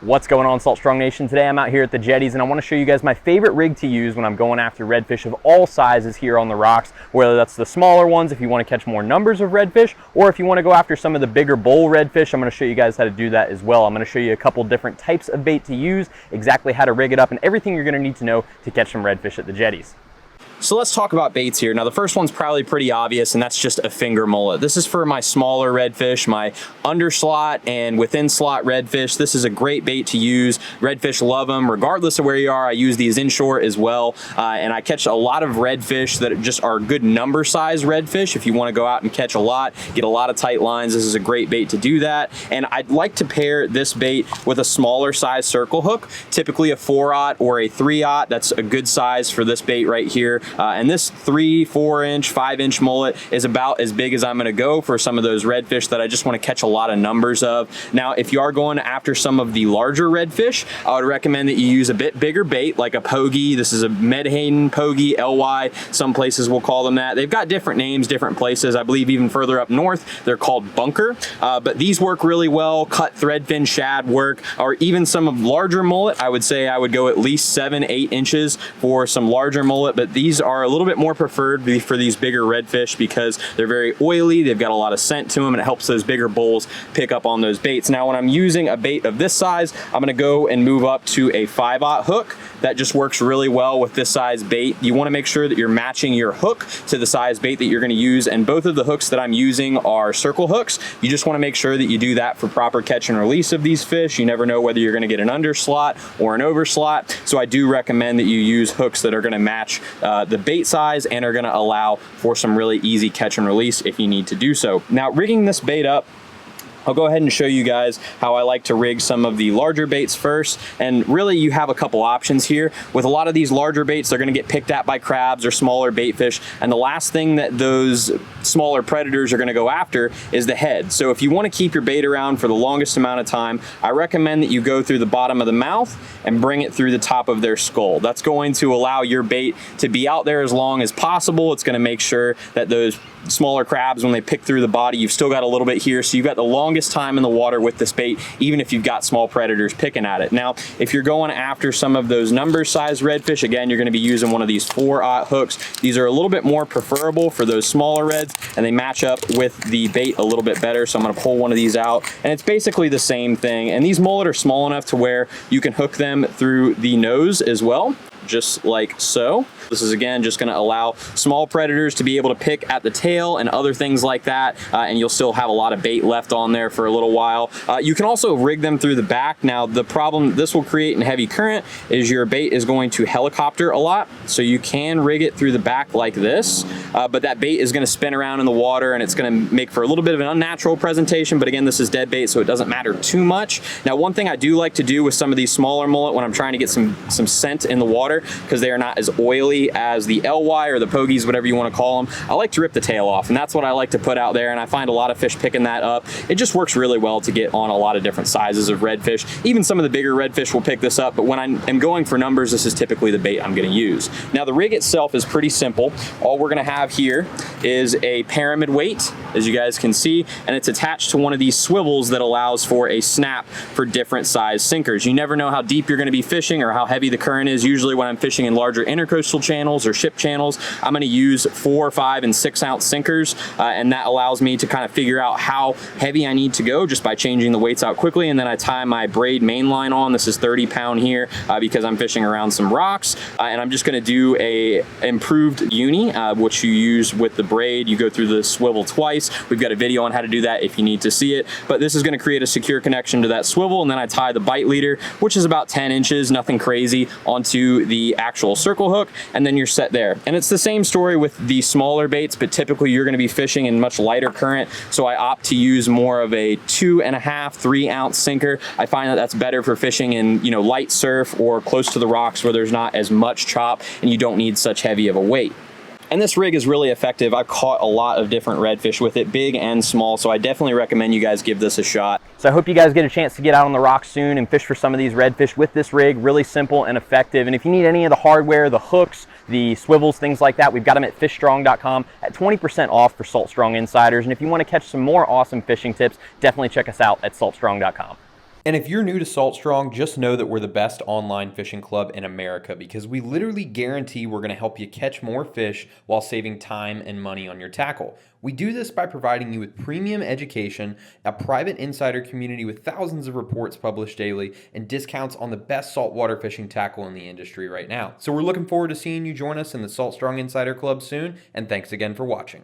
What's going on, Salt Strong Nation? Today I'm out here at the Jetties and I want to show you guys my favorite rig to use when I'm going after redfish of all sizes here on the rocks, whether that's the smaller ones if you want to catch more numbers of redfish, or if you want to go after some of the bigger bull redfish. I'm going to show you guys how to do that as well. I'm going to show you a couple different types of bait to use, exactly how to rig it up, and everything you're going to need to know to catch some redfish at the Jetties. So let's talk about baits here. Now the first one's probably pretty obvious, and that's just a finger mullet. This is for my smaller redfish, my under slot and within slot redfish. This is a great bait to use. Redfish love them regardless of where you are. I use these inshore as well, and I catch a lot of redfish that just are good number size redfish. If you want to go out and catch a lot, get a lot of tight lines, this is a great bait to do that. And I'd like to pair this bait with a smaller size circle hook, typically a 4/0 or a 3/0. That's a good size for this bait right here. And this 3, 4-inch, 5-inch mullet is about as big as I'm going to go for some of those redfish that I just want to catch a lot of numbers of. Now, if you are going after some of the larger redfish, I would recommend that you use a bit bigger bait, like a pogie. This is a Medhaden pogie, LY. Some places will call them that. They've got different names, different places. I believe even further up north, they're called bunker. But these work really well. Cut threadfin shad work, or even some of larger mullet. I would say I would go at least 7, 8 inches for some larger mullet, but these are a little bit more preferred for these bigger redfish because they're very oily, they've got a lot of scent to them, and it helps those bigger bulls pick up on those baits. Now when I'm using a bait of this size, I'm going to go and move up to a 5/0 hook. That just works really well with this size bait. You want to make sure that you're matching your hook to the size bait that you're going to use, and both of the hooks that I'm using are circle hooks. You just want to make sure that you do that for proper catch and release of these fish. You never know whether you're going to get an under slot or an over slot, so I do recommend that you use hooks that are going to match the bait size and are going to allow for some really easy catch and release if you need to do so. Now, rigging this bait up, I'll go ahead and show you guys how I like to rig some of the larger baits first. And really you have a couple options here. With a lot of these larger baits, they're gonna get picked at by crabs or smaller bait fish. And the last thing that those smaller predators are gonna go after is the head. So if you wanna keep your bait around for the longest amount of time, I recommend that you go through the bottom of the mouth and bring it through the top of their skull. That's going to allow your bait to be out there as long as possible. It's gonna make sure that those smaller crabs, when they pick through the body, you've still got a little bit here, so you've got the longest time in the water with this bait, even if you've got small predators picking at it. Now, if you're going after some of those number size redfish, again, you're going to be using one of these 4/0 hooks. These are a little bit more preferable for those smaller reds, and they match up with the bait a little bit better, so I'm going to pull one of these out, and it's basically the same thing. And these mullet are small enough to where you can hook them through the nose as well, just like so. This is again just going to allow small predators to be able to pick at the tail and other things like that, and you'll still have a lot of bait left on there for a little while. You can also rig them through the back. Now the problem this will create in heavy current is your bait is going to helicopter a lot, so you can rig it through the back like this, but that bait is going to spin around in the water and it's going to make for a little bit of an unnatural presentation. But again, this is dead bait, so it doesn't matter too much. Now one thing I do like to do with some of these smaller mullet when I'm trying to get some scent in the water, because they are not as oily as the LY or the pogies, whatever you want to call them, I like to rip the tail off, and that's what I like to put out there, and I find a lot of fish picking that up. It just works really well to get on a lot of different sizes of redfish. Even some of the bigger redfish will pick this up, but when I'm going for numbers, this is typically the bait I'm going to use. Now the rig itself is pretty simple. All we're going to have here is a pyramid weight, as you guys can see, and it's attached to one of these swivels that allows for a snap for different size sinkers. You never know how deep you're going to be fishing or how heavy the current is. Usually when I'm fishing in larger intercoastal channels or ship channels, I'm going to use 4, 5, and 6 ounce sinkers, and that allows me to kind of figure out how heavy I need to go just by changing the weights out quickly. And then I tie my braid main line on. This is 30 pound here because I'm fishing around some rocks, and I'm just going to do a improved uni, which you use with the braid. You go through the swivel twice. We've got a video on how to do that if you need to see it, but this is going to create a secure connection to that swivel, and then I tie the bite leader, which is about 10 inches, nothing crazy, onto the actual circle hook, and then you're set there. And it's the same story with the smaller baits, but typically you're going to be fishing in much lighter current, so I opt to use more of a 2.5, 3 ounce sinker. I find that that's better for fishing in, you know, light surf or close to the rocks where there's not as much chop and you don't need such heavy of a weight. And this rig is really effective. I've caught a lot of different redfish with it, big and small, so I definitely recommend you guys give this a shot. So I hope you guys get a chance to get out on the rocks soon and fish for some of these redfish with this rig. Really simple and effective. And if you need any of the hardware, the hooks, the swivels, things like that, we've got them at fishstrong.com at 20% off for Salt Strong Insiders. And if you want to catch some more awesome fishing tips, definitely check us out at saltstrong.com. And if you're new to Salt Strong, just know that we're the best online fishing club in America because we literally guarantee we're going to help you catch more fish while saving time and money on your tackle. We do this by providing you with premium education, a private insider community with thousands of reports published daily, and discounts on the best saltwater fishing tackle in the industry right now. So we're looking forward to seeing you join us in the Salt Strong Insider Club soon, and thanks again for watching.